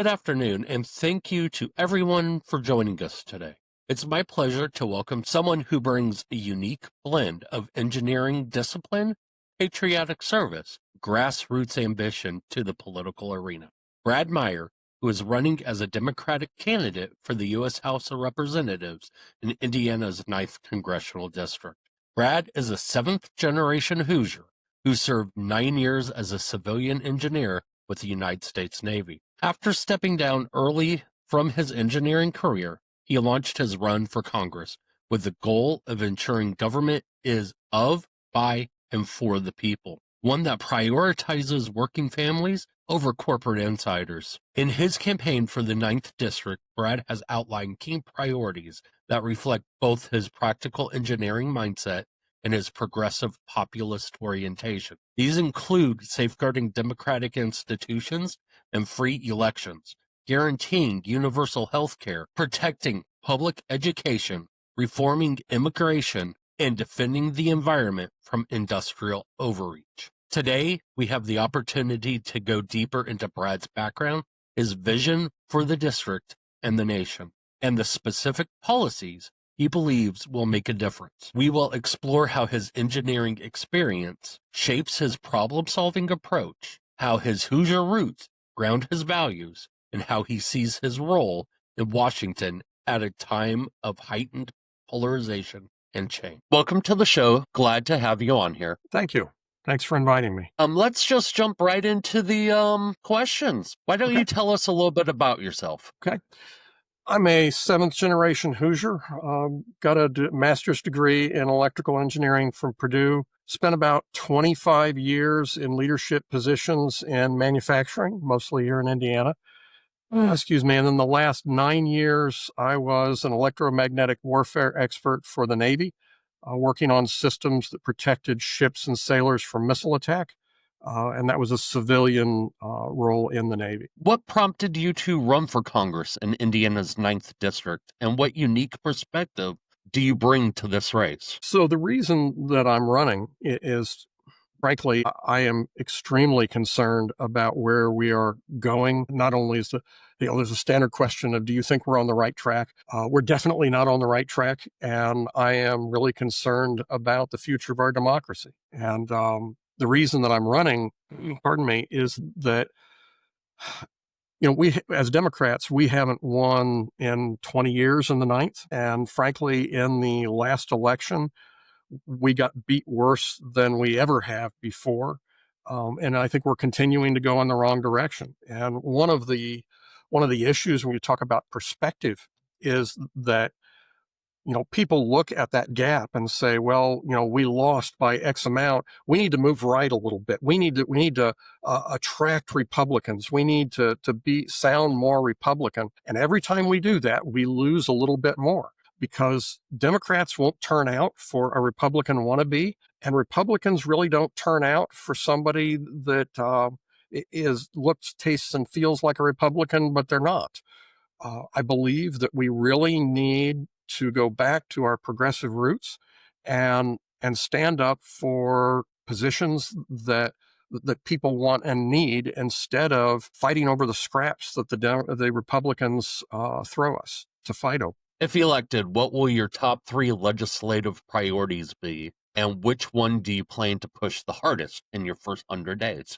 Good afternoon, and thank you to everyone for joining us today. It's my pleasure to welcome someone who brings a unique blend of engineering discipline, patriotic service, grassroots ambition to the political arena. Brad Meyer, who is running as a Democratic candidate for the U.S. House of Representatives in Indiana's 9th Congressional District. Brad is a seventh-generation Hoosier who served 9 years as a civilian engineer with the United States Navy. After stepping down early from his engineering career, he launched his run for Congress with the goal of ensuring government is of, by, and for the people, one that prioritizes working families over corporate insiders. In his campaign for the 9th District, Brad has outlined key priorities that reflect both his practical engineering mindset and his progressive populist orientation. These include safeguarding democratic institutions and free elections, guaranteeing universal health care, protecting public education, reforming immigration, and defending the environment from industrial overreach. Today, we have the opportunity to go deeper into Brad's background, his vision for the district and the nation, and the specific policies he believes will make a difference. We will explore how his engineering experience shapes his problem-solving approach, how his Hoosier roots ground his values, and how he sees his role in Washington at a time of heightened polarization and change. Welcome to the show. Glad to have you on here. Thank you. Thanks for inviting me. Let's just jump right into the questions. Why don't you tell us a little bit about yourself? Okay. I'm a seventh generation Hoosier. Got a master's degree in electrical engineering from Purdue. Spent about 25 years in leadership positions in manufacturing, mostly here in Indiana. Excuse me. And then the last 9 years, I was an electromagnetic warfare expert for the Navy, working on systems that protected ships and sailors from missile attack. And that was a civilian role in the Navy. What prompted you to run for Congress in Indiana's 9th District, and what unique perspective do you bring to this race? So the reason that I'm running is, frankly, I am extremely concerned about where we are going. Not only is there's a standard question of, do you think we're on the right track? We're definitely not on the right track, and I am really concerned about the future of our democracy. And the reason that I'm running, is that, we, as Democrats, we haven't won in 20 years in the 9th. And frankly, in the last election, we got beat worse than we ever have before. And I think we're continuing to go in the wrong direction. And one of the issues when you talk about perspective is that, people look at that gap and say, well, we lost by X amount. We need to move right a little bit. We need to attract Republicans. We need to sound more Republican. And every time we do that, we lose a little bit more, because Democrats won't turn out for a Republican wannabe, and Republicans really don't turn out for somebody that looks, tastes, and feels like a Republican, but they're not. I believe that we really need to go back to our progressive roots and stand up for positions that people want and need, instead of fighting over the scraps that the Republicans throw us to fight over. If elected, what will your top 3 legislative priorities be, and which one do you plan to push the hardest in your first 100 days?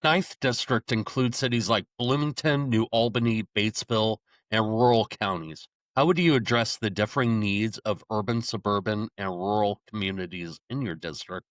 Ninth District includes cities like Bloomington, New Albany, Batesville, and rural counties. How would you address the differing needs of urban, suburban, and rural communities in your district?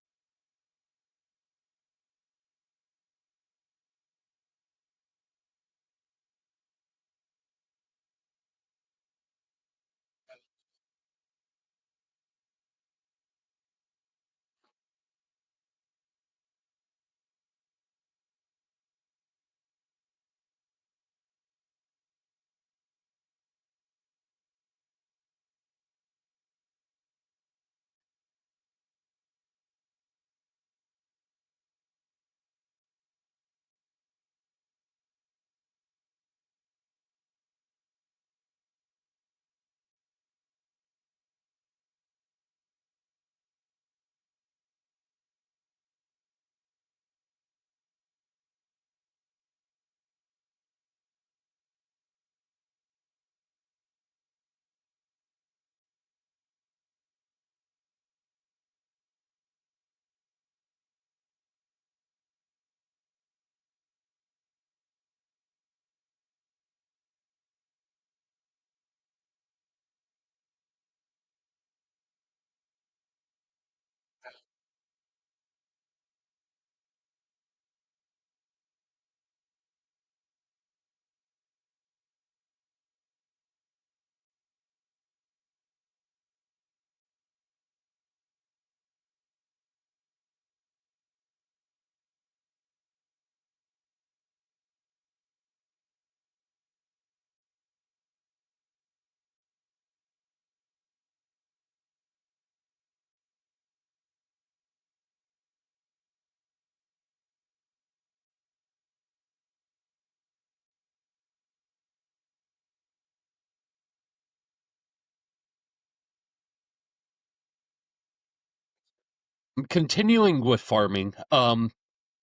Continuing with farming,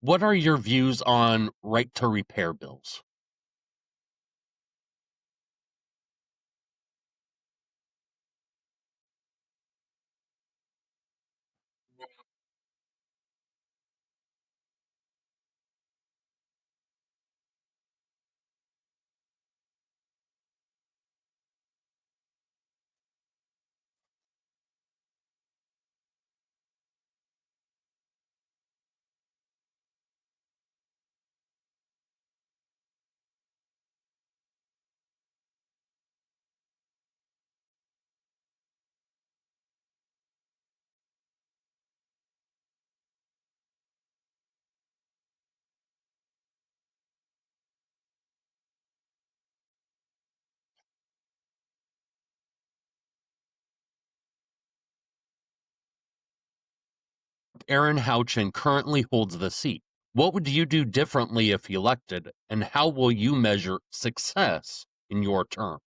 what are your views on right to repair bills? Aaron Houchin currently holds the seat. What would you do differently if elected, and how will you measure success in your term?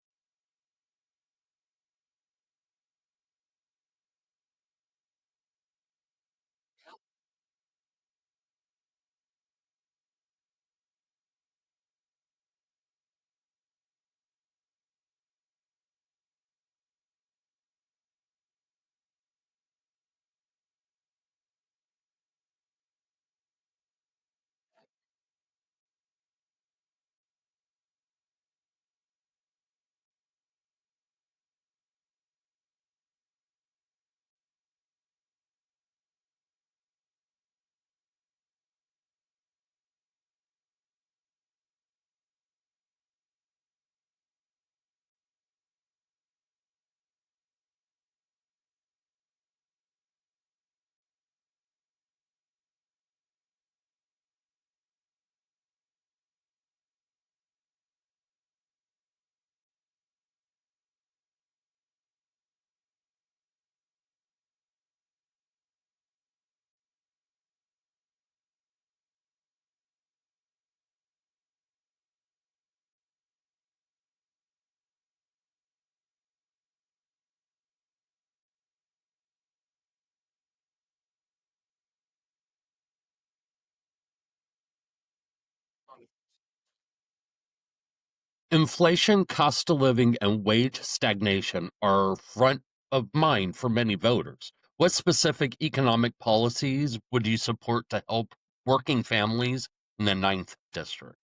Inflation, cost of living, and wage stagnation are front of mind for many voters. What specific economic policies would you support to help working families in the Ninth District.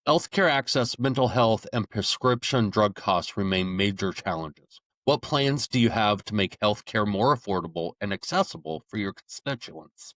Healthcare access, mental health, and prescription drug costs remain major challenges. What plans do you have to make healthcare more affordable and accessible for your constituents?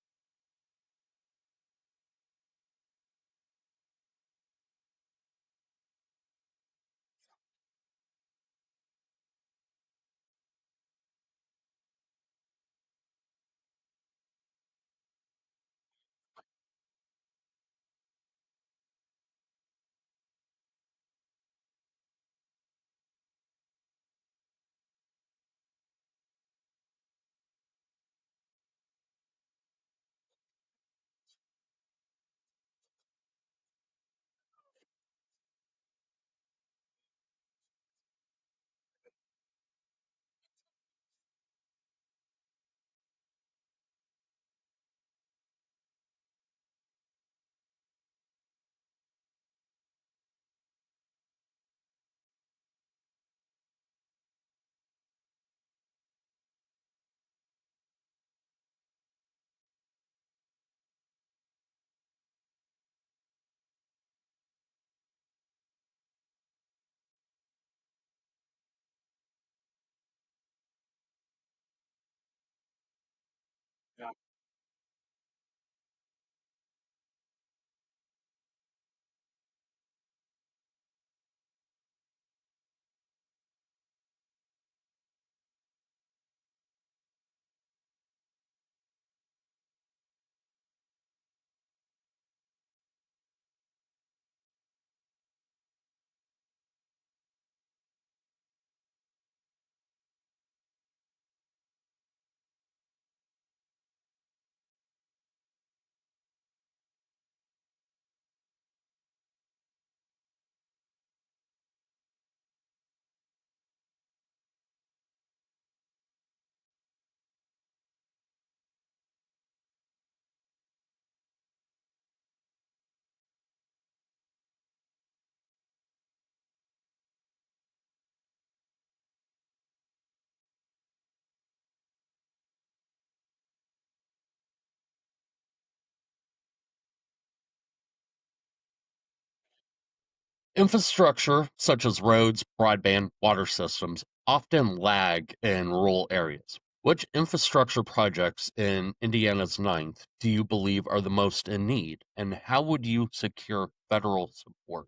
Infrastructure, such as roads, broadband, water systems, often lag in rural areas. Which infrastructure projects in Indiana's ninth do you believe are the most in need, and how would you secure federal support?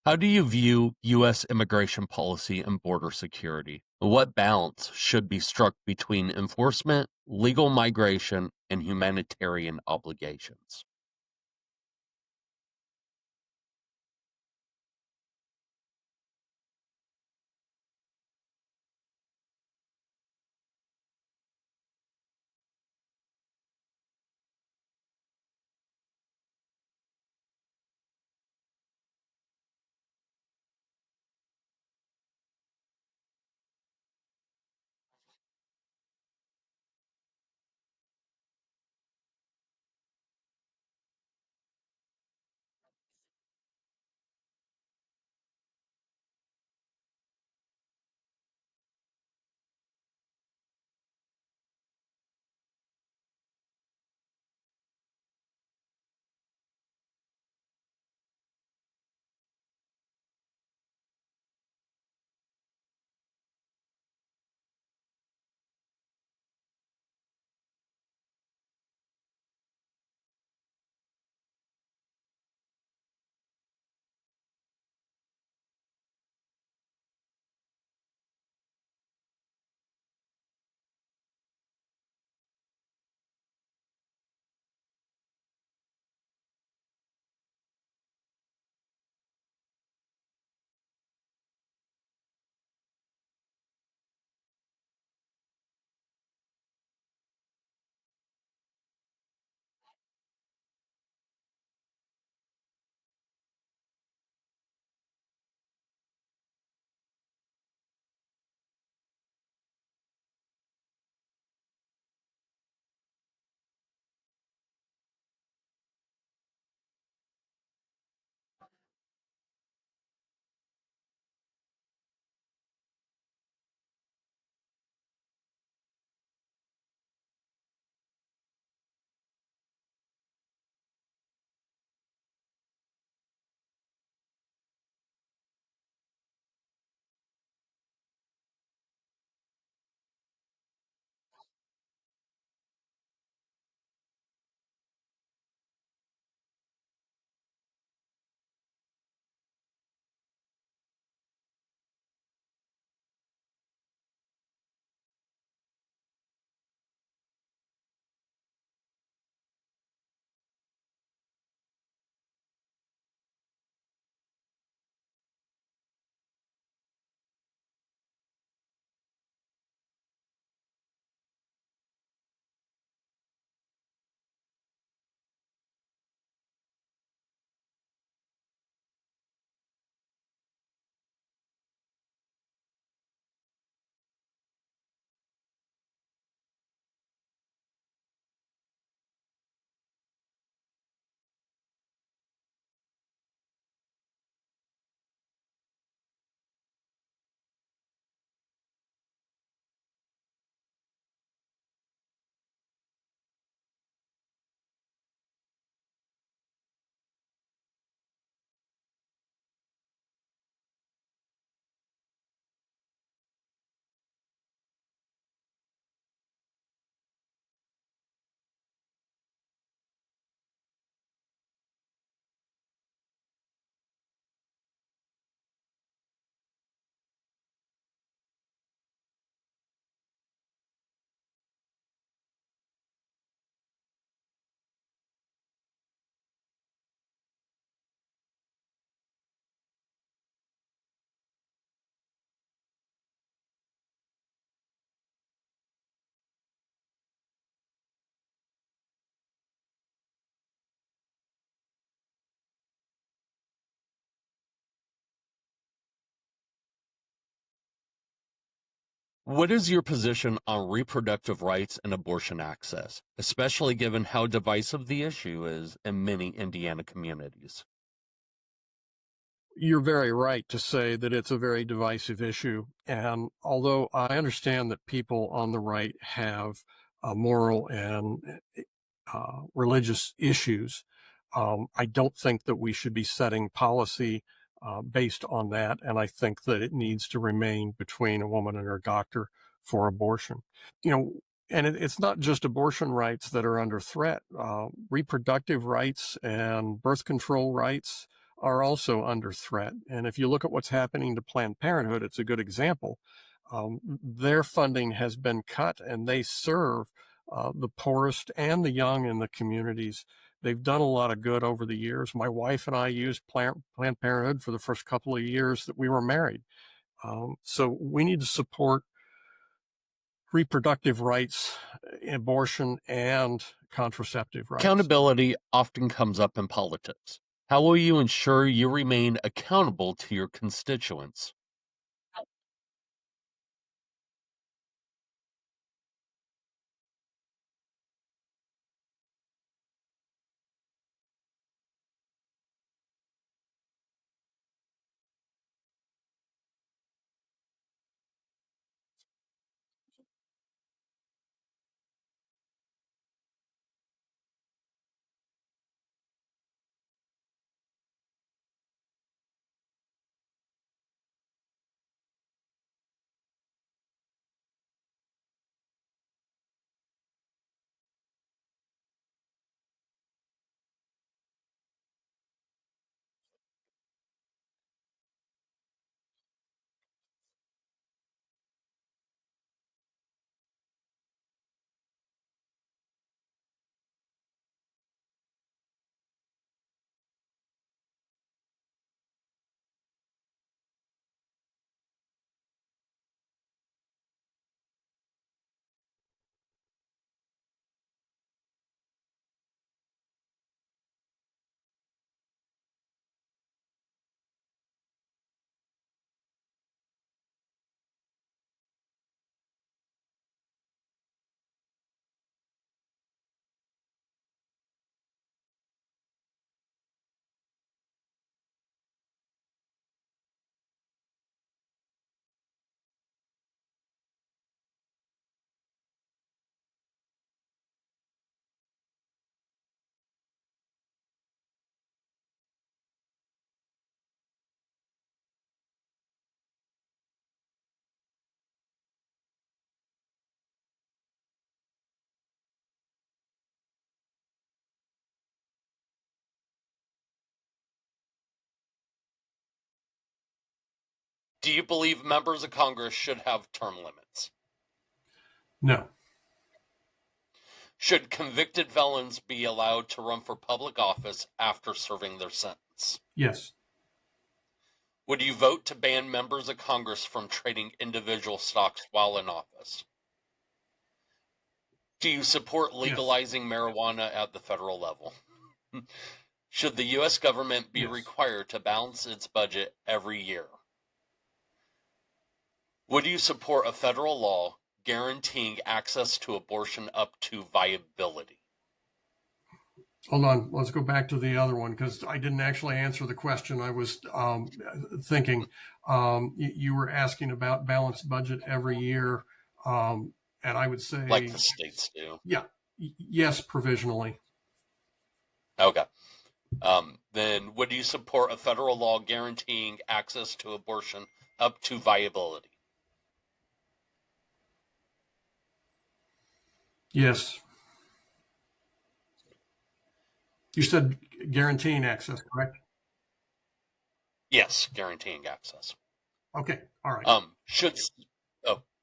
How do you view U.S. immigration policy and border security? What balance should be struck between enforcement, legal migration, and humanitarian obligations? What is your position on reproductive rights and abortion access, especially given how divisive the issue is in many Indiana communities? You're very right to say that it's a very divisive issue. And although I understand that people on the right have moral and religious issues, I don't think that we should be setting policy based on that. And I think that it needs to remain between a woman and her doctor for abortion. You know, and it's not just abortion rights that are under threat. Reproductive rights and birth control rights are also under threat. And if you look at what's happening to Planned Parenthood, it's a good example. Their funding has been cut, and they serve the poorest and the young in the communities. They've done a lot of good over the years. My wife and I used Planned Parenthood for the first couple of years that we were married. So we need to support reproductive rights, abortion, and contraceptive rights. Accountability often comes up in politics. How will you ensure you remain accountable to your constituents? Do you believe members of Congress should have term limits? No. Should convicted felons be allowed to run for public office after serving their sentence? Yes. Would you vote to ban members of Congress from trading individual stocks while in office? Do you support legalizing marijuana at the federal level? Should the U.S. government be required to balance its budget every year? Would you support a federal law guaranteeing access to abortion up to viability? Hold on. Let's go back to the other one because I didn't actually answer the question. I was thinking you were asking about balanced budget every year, and I would say like the states do. Yeah. Yes, provisionally. Okay. Then would you support a federal law guaranteeing access to abortion up to viability? Yes. You said guaranteeing access, correct? Yes, guaranteeing access. Okay. All right. Oh,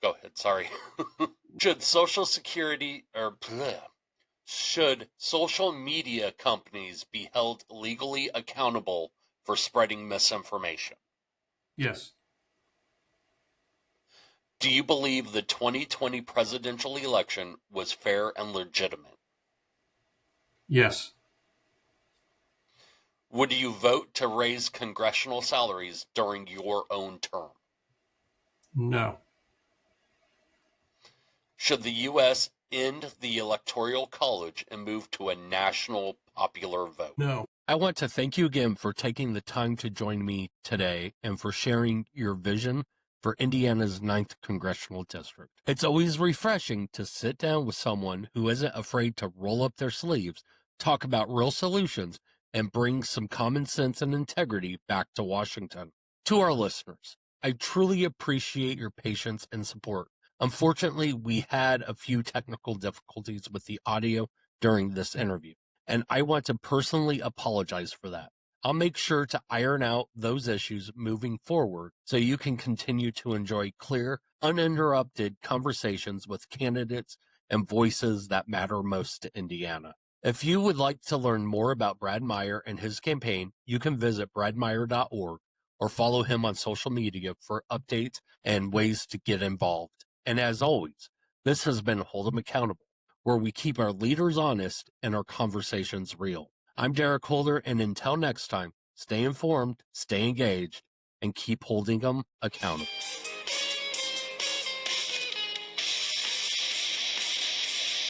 go ahead. Sorry. Should Social Security should social media companies be held legally accountable for spreading misinformation? Yes. Do you believe the 2020 presidential election was fair and legitimate? Yes. Would you vote to raise congressional salaries during your own term? No. Should the U.S. end the Electoral College and move to a national popular vote? No. I want to thank you again for taking the time to join me today and for sharing your vision for Indiana's 9th Congressional District. It's always refreshing to sit down with someone who isn't afraid to roll up their sleeves, talk about real solutions, and bring some common sense and integrity back to Washington. To our listeners, I truly appreciate your patience and support. Unfortunately, we had a few technical difficulties with the audio during this interview, and I want to personally apologize for that. I'll make sure to iron out those issues moving forward so you can continue to enjoy clear, uninterrupted conversations with candidates and voices that matter most to Indiana. If you would like to learn more about Brad Meyer and his campaign, you can visit bradmeyer.org or follow him on social media for updates and ways to get involved. And as always, this has been Hold 'em Accountable, where we keep our leaders honest and our conversations real. I'm Derrick Holder, and until next time, stay informed, stay engaged, and keep holding them accountable.